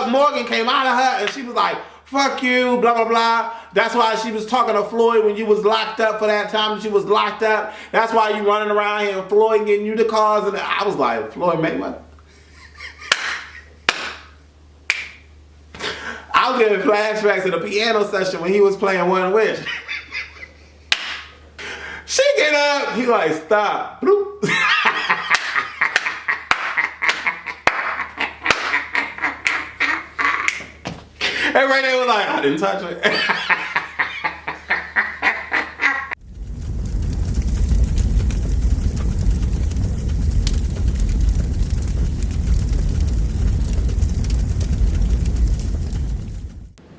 Doug Morgan came out of her and she was like, fuck you, blah, blah, blah. That's why she was talking to Floyd when you was locked up for that time that she was locked up. That's why you running around here and Floyd getting you the cars. And I was like, Floyd Mayweather? I was getting flashbacks to the piano session when he was playing One Wish. She get up, he like, stop. Bloop. And right there was like, I didn't touch it.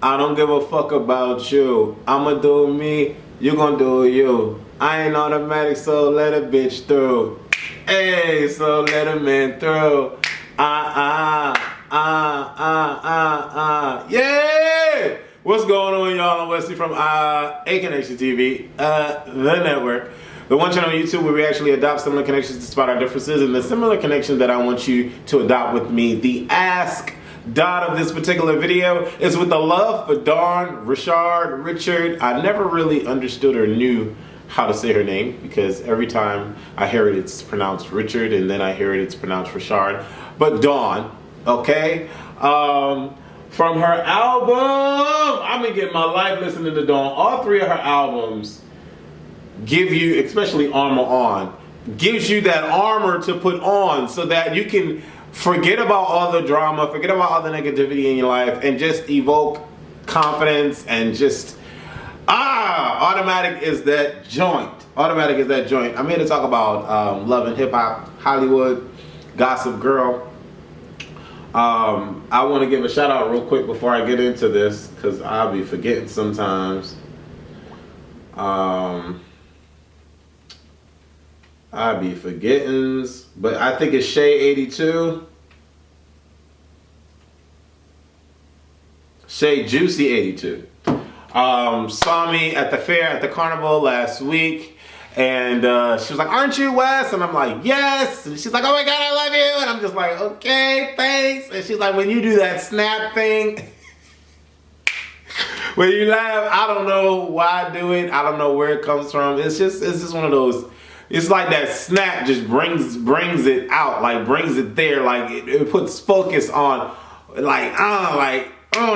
I don't give a fuck about you. I'ma do me, you gon' do you. I ain't automatic, so let a bitch through. Hey, so let a man through. Yeah! What's going on, y'all? I'm Wesley from A Connection TV, the network. The one channel on YouTube where we actually adopt similar connections despite our differences, and the similar connection that I want you to adopt with me, the Ask Dot of this particular video, is with the love for Dawn Richard. I never really understood or knew how to say her name because every time I hear it, it's pronounced Richard, and then I hear it, it's pronounced Richard. But Dawn, okay? From her album, I've been getting my life listening to Dawn. All three of her albums give you, especially Armor On, gives you that armor to put on so that you can forget about all the drama, forget about all the negativity in your life, and just evoke confidence and just, Automatic is that joint. Automatic is that joint. I'm here to talk about love and hip hop, Hollywood, Gossip Girl. I want to give a shout out real quick before I get into this because I'll be forgetting sometimes. I'll be forgetting, but I think it's Shay82. Shay Juicy 82. Saw me at the fair at the carnival last week, and she was like, aren't you Wes? And I'm like, yes. And she's like, oh my god, I love you. And I'm just like, okay, thanks. And she's like, when you do that snap thing, when you laugh, I don't know why I do it, I don't know where it comes from. It's just one of those, it's like that snap just brings it out, like brings it there, like it puts focus on, like oh,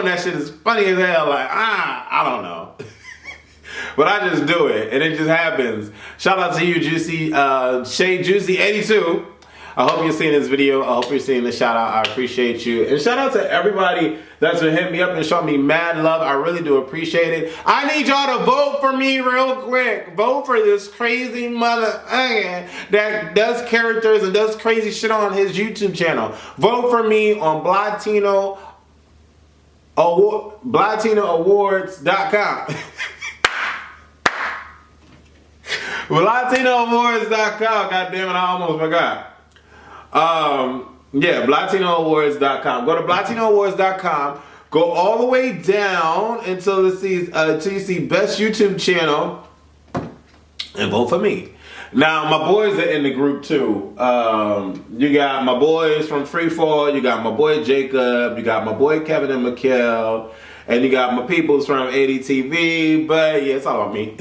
that shit is funny as hell. Like, I don't know. But I just do it, and it just happens. Shout out to you, Juicy, Shay Juicy 82. I hope you're seeing this video. I hope you're seeing the shout out. I appreciate you. And shout out to everybody that's been hitting me up and showing me mad love. I really do appreciate it. I need y'all to vote for me real quick. Vote for this crazy mother that does characters and does crazy shit on his YouTube channel. Vote for me on BlatinoAwards.com. BlatinoAwards.com. God damn it, I almost forgot. Yeah, BlatinoAwards.com. Go to BlatinoAwards.com. Go all the way down until you see Best YouTube Channel and vote for me. Now, my boys are in the group too. You got my boys from Freefall, you got my boy Jacob, you got my boy Kevin and Mikkel, and you got my peoples from ADTV, but yeah, it's all about me.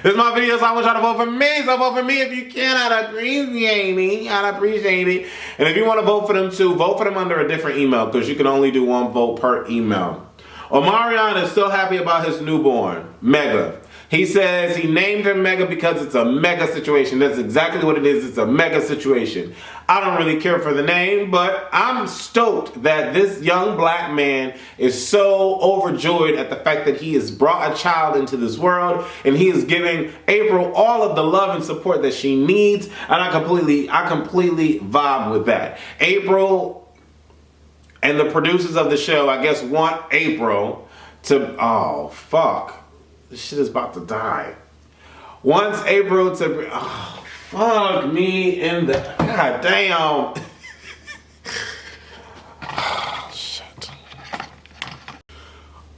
This is my video, so I want y'all to vote for me. So vote for me if you can. I'd appreciate it. I'd appreciate it. And if you want to vote for them too, vote for them under a different email because you can only do one vote per email. Omarion is still happy about his newborn, Mega. He says he named her Mega because it's a mega situation. That's exactly what it is. It's a mega situation. I don't really care for the name, but I'm stoked that this young black man is so overjoyed at the fact that he has brought a child into this world and he is giving April all of the love and support that she needs. And I completely vibe with that. April and the producers of the show, I guess, want April to, oh, fuck. This shit is about to die. Wants April to, oh, fuck me in the, god damn. Oh, shit.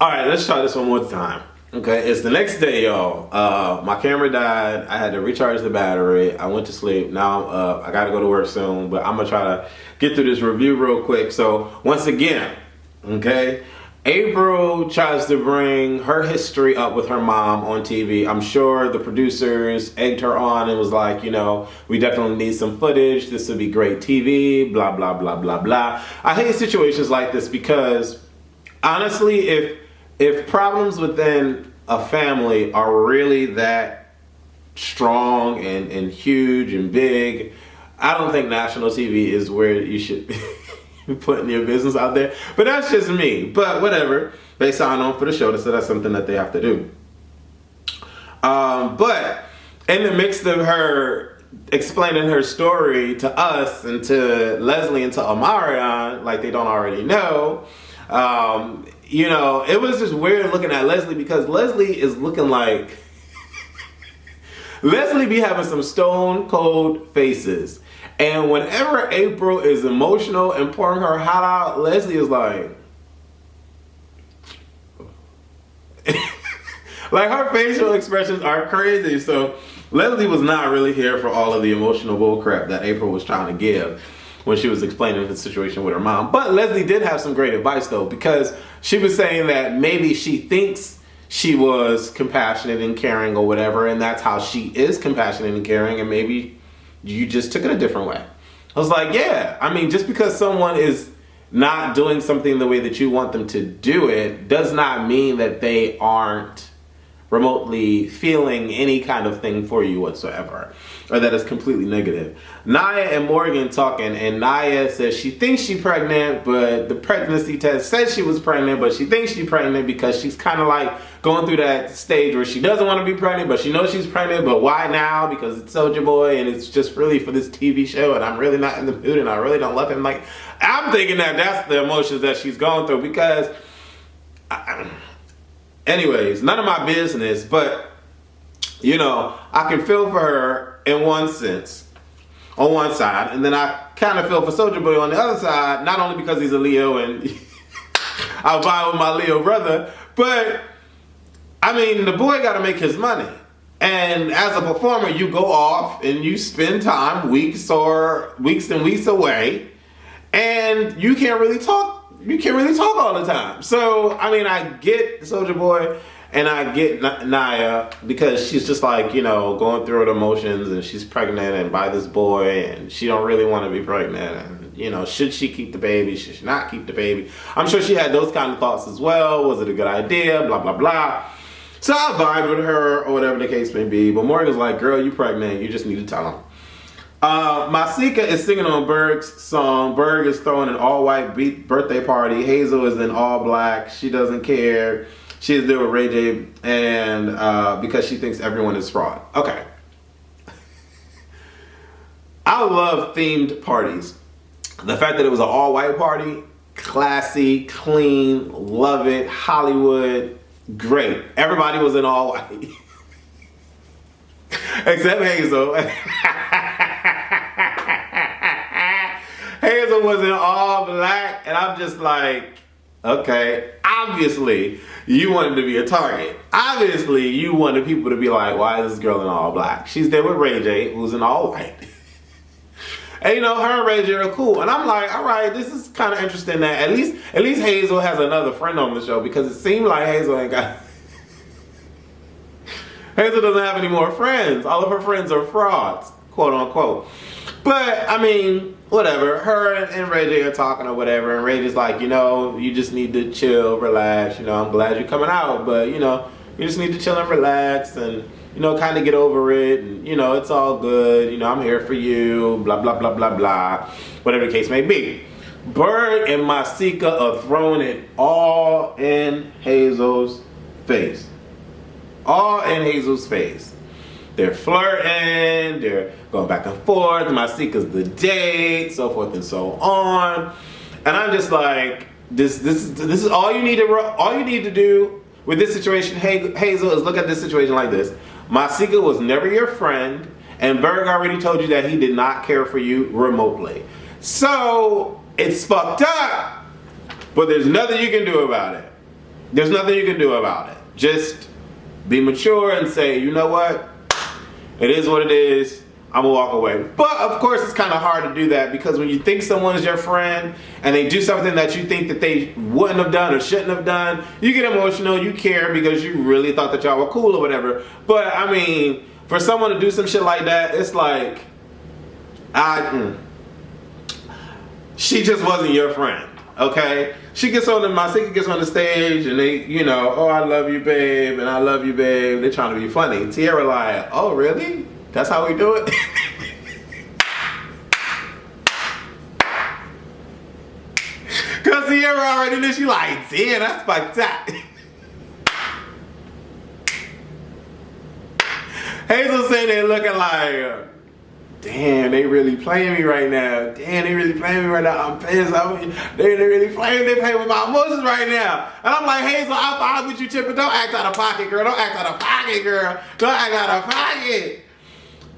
Alright, let's try this one more time. Okay, it's the next day, y'all. My camera died. I had to recharge the battery. I went to sleep. Now I gotta go to work soon, but I'm gonna try to get through this review real quick. So once again, Okay? April tries to bring her history up with her mom on TV. I'm sure the producers egged her on and was like, you know, we definitely need some footage. This would be great TV, blah, blah, blah, blah, blah. I hate situations like this because honestly, if problems within a family are really that strong and huge and big, I don't think national TV is where you should be putting your business out there. But that's just me. But whatever. They sign on for the show, so that's something that they have to do. But in the midst of her explaining her story to us and to Leslie and to Omarion, like they don't already know, you know, it was just weird looking at Leslie because Leslie is looking like Leslie be having some stone cold faces. And whenever April is emotional and pouring her heart out, Leslie is like, like her facial expressions are crazy. So Leslie was not really here for all of the emotional bullcrap that April was trying to give when she was explaining the situation with her mom. But Leslie did have some great advice though, because she was saying that maybe she thinks she was compassionate and caring or whatever, and that's how she is compassionate and caring, and maybe you just took it a different way. I was like, yeah, I mean, just because someone is not doing something the way that you want them to do it does not mean that they aren't remotely feeling any kind of thing for you whatsoever, or that is completely negative. Naya and Morgan talking, and Naya says she thinks she's pregnant, but the pregnancy test says she was pregnant, but she thinks she's pregnant because she's kind of like going through that stage where she doesn't want to be pregnant, but she knows she's pregnant, but why now? Because it's Soulja Boy, and it's just really for this TV show, and I'm really not in the mood, and I really don't love him. Like, I'm thinking that that's the emotions that she's going through, because anyways, none of my business, but, you know, I can feel for her in one sense, on one side, and then I kind of feel for Soulja Boy on the other side, not only because he's a Leo and I vibe with my Leo brother, but, I mean, the boy got to make his money. And as a performer, you go off and you spend time, weeks and weeks away, and you can't really talk. You can't really talk all the time. So, I mean, I get Soulja Boy and I get Naya because she's just like, you know, going through her emotions, and she's pregnant and by this boy, and she don't really want to be pregnant. And, you know, should she keep the baby? Should she not keep the baby? I'm sure she had those kind of thoughts as well. Was it a good idea? Blah, blah, blah. So I vibe with her or whatever the case may be. But Morgan's like, girl, you pregnant. You just need to tell him. Masika is singing on Berg's song. Berg is throwing an all-white birthday party. Hazel is in all black. She doesn't care. She is there with Ray J, and because she thinks everyone is fraud. Okay. I love themed parties. The fact that it was an all-white party, classy, clean, love it, Hollywood, great. Everybody was in all white. Except Hazel. Hazel was in all black, and I'm just like, okay, obviously you wanted to be a target. Obviously you wanted people to be like, why is this girl in all black? She's there with Ray J, who's in all white. And you know, her and Ray J are cool. And I'm like, all right, this is kind of interesting that at least Hazel has another friend on the show, because it seemed like Hazel ain't got... Hazel doesn't have any more friends. All of her friends are frauds, quote unquote. But, I mean, whatever. Her and Ray J are talking or whatever, and Ray J's like, you know, you just need to chill, relax. You know, I'm glad you're coming out, but, you know, you just need to chill and relax and, you know, kind of get over it. And, you know, it's all good. You know, I'm here for you, blah, blah, blah, blah, blah. Whatever the case may be. Berg and Masika are throwing it all in Hazel's face. All in Hazel's face. They're flirting, they're going back and forth, Masika's the date, so forth and so on. And I'm just like, this is all you need to do with this situation, Hazel, is look at this situation like this. Masika was never your friend, and Berg already told you that he did not care for you remotely. So it's fucked up, but there's nothing you can do about it. There's nothing you can do about it. Just be mature and say, you know what? It is what it is. I'm gonna walk away. But of course, it's kind of hard to do that because when you think someone is your friend and they do something that you think that they wouldn't have done or shouldn't have done, you get emotional, you care because you really thought that y'all were cool or whatever. But I mean, for someone to do some shit like that, it's like, she just wasn't your friend, okay? She gets on Masika gets on the stage and they, you know, oh, I love you, babe, and I love you, babe. They're trying to be funny. Tierra like, oh, really? That's how we do it? Because Tierra already knew. She like, damn, that's fucked up. Hazel sitting there looking like, damn, they really playing me right now. Damn, they really playing me right now. I'm pissed. They really playing. They playing with my emotions right now. And I'm like, Hazel, I'm fine with you, Chipper. Don't act out of pocket, girl. Don't act out of pocket, girl. Don't act out of pocket.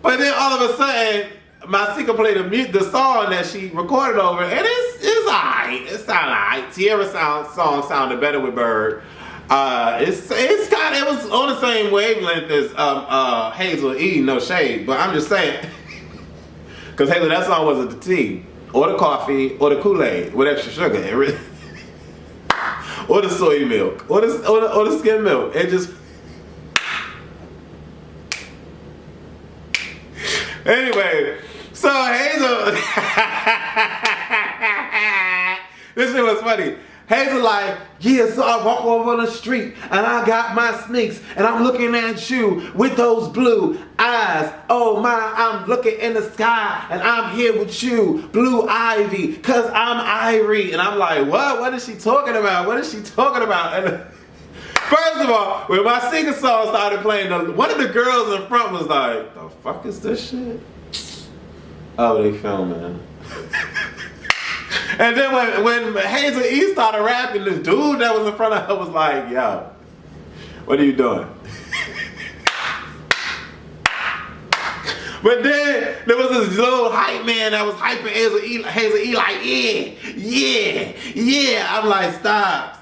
But then all of a sudden, Masika played the song that she recorded over, and it's alright. It sounded alright. Tierra's song sounded better with Bird. It was on the same wavelength as Hazel E. No shade, but I'm just saying. Because Hazel, that song wasn't the tea, or the coffee, or the Kool-Aid with extra sugar, or the soy milk, or the skim milk. It just. Anyway, so Hazel, this shit was funny. Hazel like, yeah, so I walk over the street and I got my sneaks and I'm looking at you with those blue eyes. Oh my, I'm looking in the sky and I'm here with you, Blue Ivy, cause I'm Irie. And I'm like, what? What is she talking about? What is she talking about? And first of all, when my singer song started playing, one of the girls in front was like, the fuck is this shit? Oh, they filming. And then when Hazel E started rapping, this dude that was in front of her was like, yo, what are you doing? But then there was this little hype man that was hyping Hazel E like, yeah. I'm like, stop.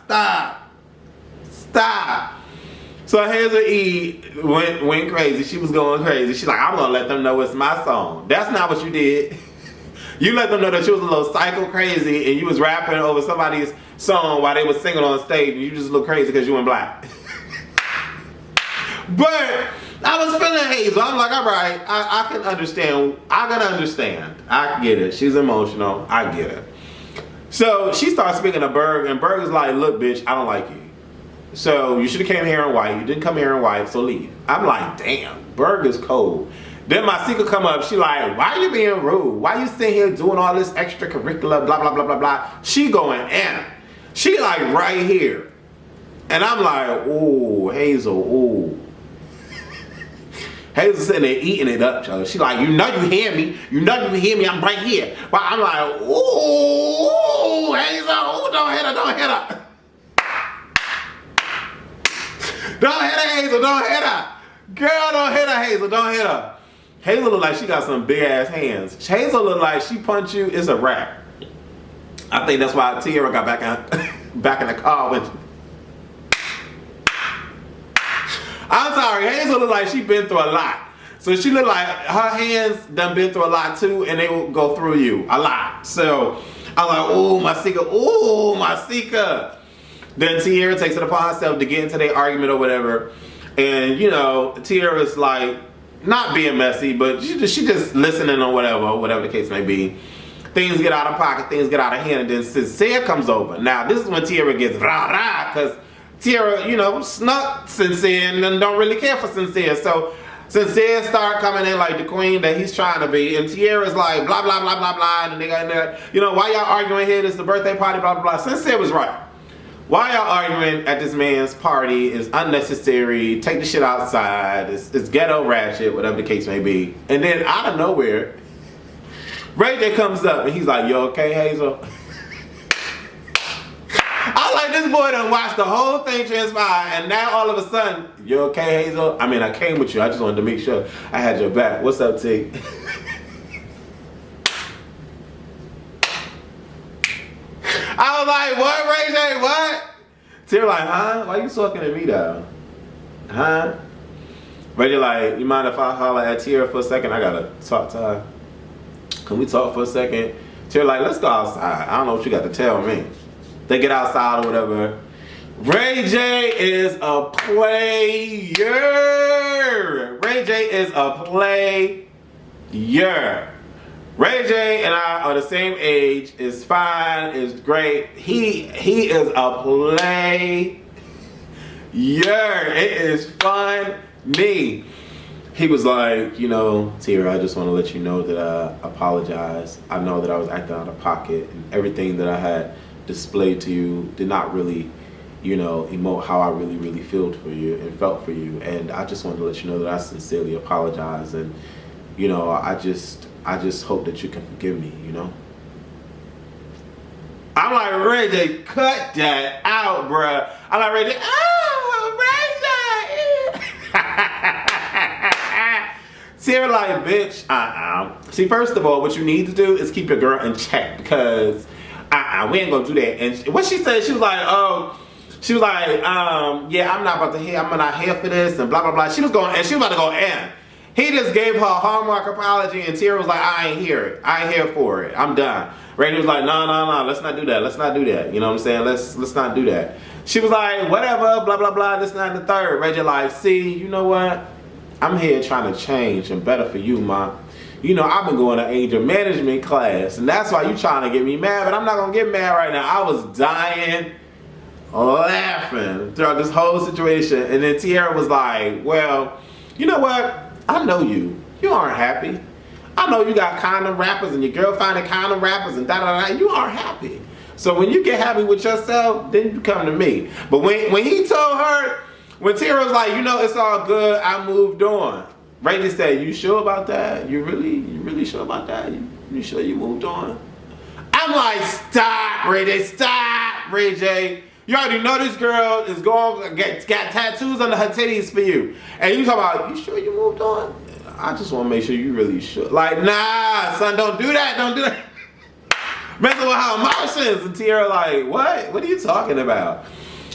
So Hazel E went crazy. She was going crazy. She's like, I'm gonna let them know it's my song. That's not what you did. You let them know that you was a little psycho crazy and you was rapping over somebody's song while they was singing on stage and you just look crazy because you went black. But I was feeling Hazel. I'm like, all right, I can understand. I can understand. I get it. She's emotional. I get it. So she starts speaking to Berg and Berg is like, look, bitch, I don't like you. So you should have came here in white. You didn't come here in white, so leave. I'm like, damn, Berg is cold. Then Masika come up, she like, why you being rude? Why you sitting here doing all this extracurricular, blah, blah, blah, blah, blah. She going in. She like right here. And I'm like, ooh, Hazel, ooh. Hazel sitting there eating it up, y'all. She like, you know you hear me. You know you hear me, I'm right here. But I'm like, ooh, Hazel, ooh, don't hit her. Don't hit her, Hazel, don't hit her. Girl, don't hit her, Hazel, don't hit her. Hazel look like she got some big ass hands. Hazel look like she punch you, it's a wrap. I think that's why Tierra got back in the car with you. I'm sorry, Hazel look like she been through a lot. So she look like her hands done been through a lot too, and they will go through you a lot. So I'm like, ooh, Masika. Then Tierra takes it upon herself to get into their argument or whatever. And you know, Tierra's like, not being messy, but she just listening or whatever the case may be. Things get out of pocket, things get out of hand, and then Sincere comes over. Now, this is when Tierra gets rah-rah, because Tierra, you know, snuck Sincere and don't really care for Sincere. So Sincere start coming in like the queen that he's trying to be, and Tierra's like, blah, blah, blah, blah, blah, and they got in there, you know, why y'all arguing here? This is the birthday party, blah, blah, blah. Sincere was right. Why y'all arguing at this man's party is unnecessary. Take the shit outside. It's ghetto ratchet, whatever the case may be. And then out of nowhere, Ray J comes up and he's like, you okay, Hazel? I like, this boy done watched the whole thing transpire and now all of a sudden, you okay, Hazel? I mean, I came with you. I just wanted to make sure I had your back. What's up, T? I was like, what, Ray J, what? Tierra like, huh? Why you talking to me though? Huh? Reggie like, you mind if I holler at Tierra for a second? I gotta talk to her. Can we talk for a second? Tierra like, let's go outside. I don't know what you got to tell me. They get outside or whatever. Ray J is a player. Ray J is a player. Ray J and I are the same age. It's fine. It's great. He is a player. It is fun. Me. He was like, you know, Tierra, I just want to let you know that I apologize. I know that I was acting out of pocket, and everything that I had displayed to you did not really, you know, emote how I really felt for you. And I just wanted to let you know that I sincerely apologize. And, you know, I just hope that you can forgive me, you know? I'm like, Ray J, cut that out, bruh. I'm like, Ray J, Tierra like, bitch, See, first of all, what you need to do is keep your girl in check, because we ain't gonna do that. And what she said, she was like, yeah, I'm not about to hear, I'm not here for this, and blah, blah, blah. She was about to go in. He just gave her a hallmark apology, and Tierra was like, I ain't here for it. I'm done. Randy was like, no, let's not do that. Let's not do that. You know what I'm saying? Let's not do that. She was like, whatever, blah, blah, blah, this, that, and the third. Reggie like, see, you know what? I'm here trying to change and better for you, ma. You know, I've been going to anger management class, and that's why you trying to get me mad, but I'm not going to get mad right now. I was dying laughing throughout this whole situation. And then Tierra was like, well, you know what? I know you. You aren't happy. I know you got condom wrappers and your girl finding condom wrappers and da-da-da. You aren't happy. So when you get happy with yourself, then you come to me. But when he told her, when Tierra was like, you know, it's all good, I moved on. Ray J said, you sure about that? You really sure about that? You sure you moved on? I'm like, stop, Ray J, stop, Ray J. You already know this girl is got tattoos under her titties for you. And you talking about, you sure you moved on? I just want to make sure you really sure. Like, nah, son, don't do that, don't do that. Messing with her emotions. And Tierra like, what? What are you talking about?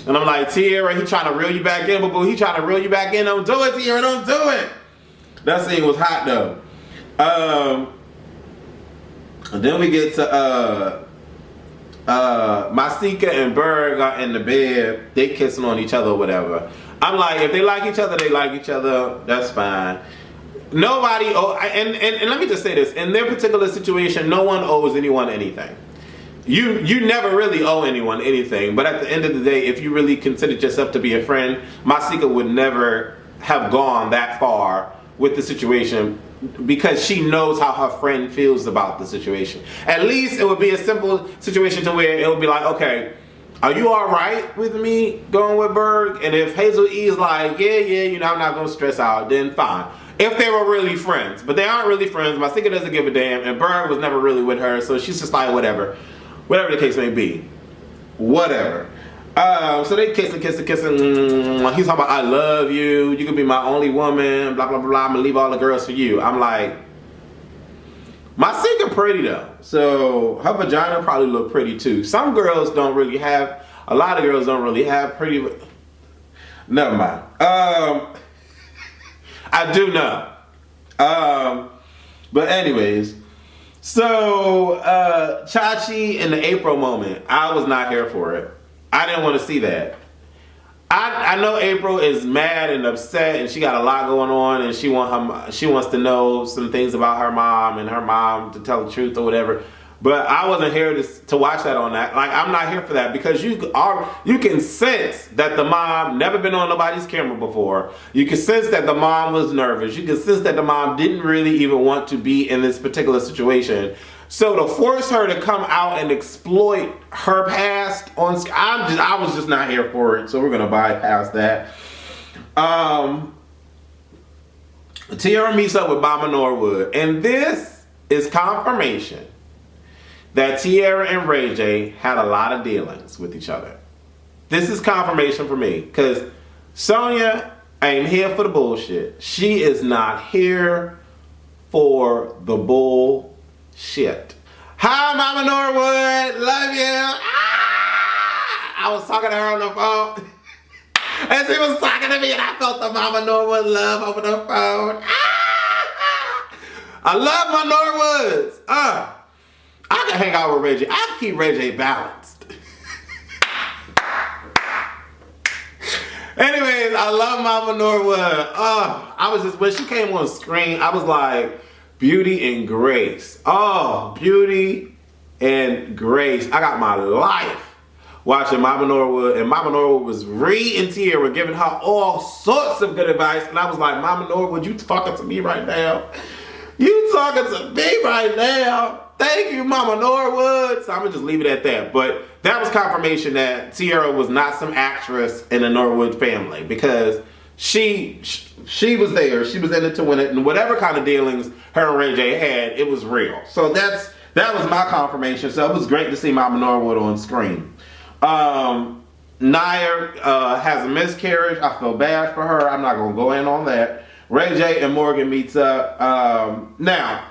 And I'm like, Tierra, he trying to reel you back in, boo. He trying to reel you back in. Don't do it, Tierra, don't do it. That scene was hot, though. And then we get to, Masika and Berg are in the bed. They kissing on each other or whatever. I'm like, if they like each other, they like each other. That's fine. Nobody, and let me just say this. In their particular situation, no one owes anyone anything. You never really owe anyone anything. But at the end of the day, if you really considered yourself to be a friend, Masika would never have gone that far with the situation, because she knows how her friend feels about the situation. At least it would be a simple situation to where it would be like, okay, are you all right with me going with Berg? And if Hazel E is like, yeah, you know, I'm not going to stress out, then fine. If they were really friends. But they aren't really friends. Masika doesn't give a damn. And Berg was never really with her. So she's just like, whatever. Whatever the case may be. Whatever. So they kissing. He's talking about, I love you. You can be my only woman. Blah, blah, blah. I'm going to leave all the girls for you. I'm like, Masika pretty though. So her vagina probably look pretty too. Some girls don't really have, a lot of girls don't really have pretty. Never mind. I do know. But anyways, so Chachi in the April moment, I was not here for it. I didn't want to see that. I know April is mad and upset, and she got a lot going on, and she wants to know some things about her mom, and her mom to tell the truth or whatever. But I wasn't here to watch that on that. Like, I'm not here for that, because you can sense that the mom never been on nobody's camera before. You can sense that the mom was nervous. You can sense that the mom didn't really even want to be in this particular situation. So to force her to come out and exploit her past on, I was just not here for it. So we're gonna bypass that. Tierra meets up with Mama Norwood, and this is confirmation that Tierra and Ray J had a lot of dealings with each other. This is confirmation for me, because Sonya ain't here for the bullshit. She is not here for the bullshit. Hi, Mama Norwood, love you. I was talking to her on the phone. And she was talking to me, and I felt the Mama Norwood love over the phone. I love my Norwoods. I can hang out with Ray J. I can keep Ray J balanced. Anyways, I love Mama Norwood. I was just, when she came on screen, I was like, beauty and grace. Oh, beauty and grace. I got my life watching Mama Norwood, and Mama Norwood was in Tierra giving her all sorts of good advice, and I was like, Mama Norwood, you talking to me right now? You talking to me right now? Thank you, Mama Norwood. So I'm gonna just leave it at that. But that was confirmation that Tierra was not some actress in the Norwood family, because she was there. She was in it to win it, and whatever kind of dealings her and Ray J had, it was real. So that was my confirmation. So it was great to see Mama Norwood on screen. Naya has a miscarriage. I feel bad for her. I'm not gonna go in on that. Ray J and Morgan meets up. Now,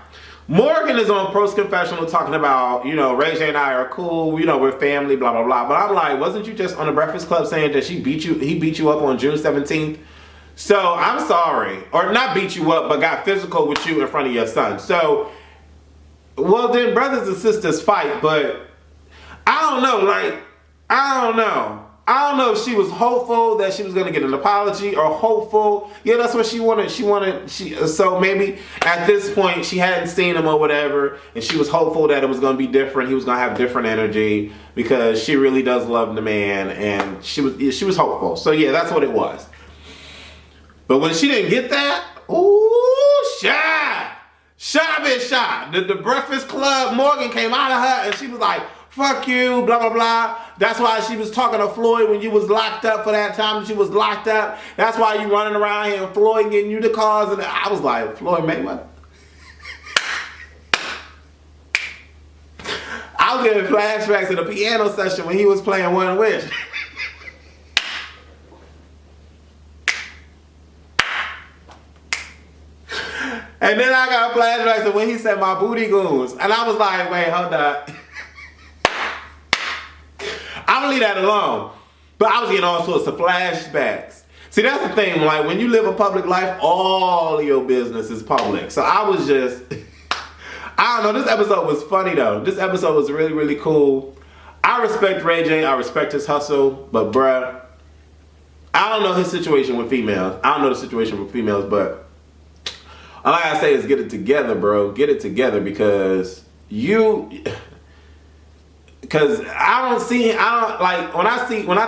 Morgan is on Pro's Confessional talking about, Ray J and I are cool, we're family, blah, blah, blah. But I'm like, wasn't you just on the Breakfast Club saying that he beat you up on June 17th? So, I'm sorry. Or not beat you up, but got physical with you in front of your son. So, well then brothers and sisters fight, but I don't know, I don't know. I don't know if she was hopeful that she was going to get an apology, or hopeful. Yeah, that's what she wanted. So maybe at this point she hadn't seen him or whatever, and she was hopeful that it was going to be different. He was going to have different energy, because she really does love the man, and she was hopeful. So yeah, that's what it was. But when she didn't get that, ooh, shy bitch, shy. The Breakfast Club, Morgan came out of her, and she was like, fuck you, blah, blah, blah. That's why she was talking to Floyd when you was locked up for that time she was locked up. That's why you running around here and Floyd getting you the cars. And I was like, Floyd Mayweather? I was getting flashbacks to the piano session when he was playing One Wish. And then I got flashbacks to when he said my booty goons. And I was like, wait, hold up. I'm gonna leave that alone. But I was getting all sorts of flashbacks. See, that's the thing, like when you live a public life, all your business is public. So I was just, I don't know, this episode was funny though. This episode was really, really cool. I respect Ray J, I respect his hustle, but bruh, I don't know his situation with females. I don't know the situation with females, but all I gotta say is get it together, bro. Get it together, because because when I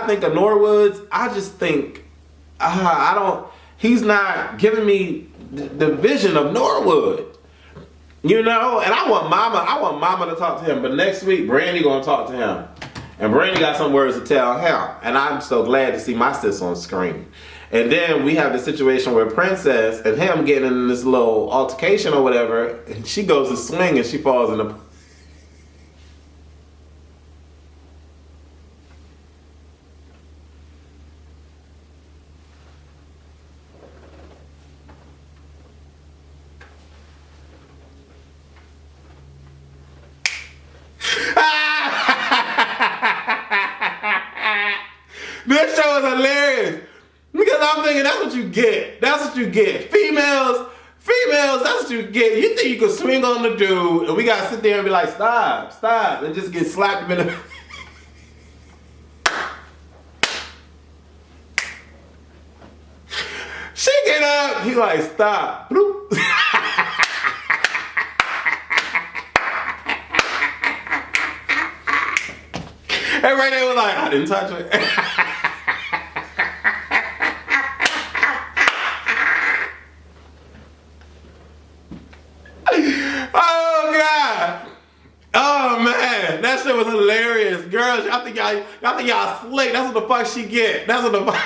think of Norwoods, I just think, he's not giving me the vision of Norwood. And I want Mama to talk to him, but next week, Brandy gonna talk to him. And Brandy got some words to tell him. And I'm so glad to see my sis on screen. And then we have the situation where Princess and him getting in this little altercation or whatever, and she goes to swing and she falls in the... This show is hilarious, because I'm thinking that's what you get. That's what you get. Females, that's what you get. You think you can swing on the dude, and we gotta sit there and be like, stop, and just get slapped him in the... She get up, he like, stop. Bloop. And right there was like, I didn't touch it. Oh God. Oh man. That shit was hilarious. Girls, y'all think y'all slick. That's what the fuck she get. That's what the fuck.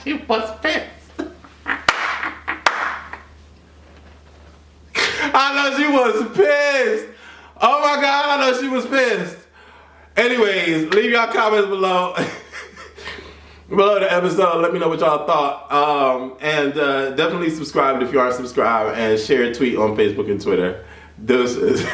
She was pissed. I know she was pissed. Oh my God, I know she was pissed. Anyways, leave y'all comments below. Below the episode, let me know what y'all thought. And definitely subscribe if you aren't subscribed, and share a tweet on Facebook and Twitter. Deuces.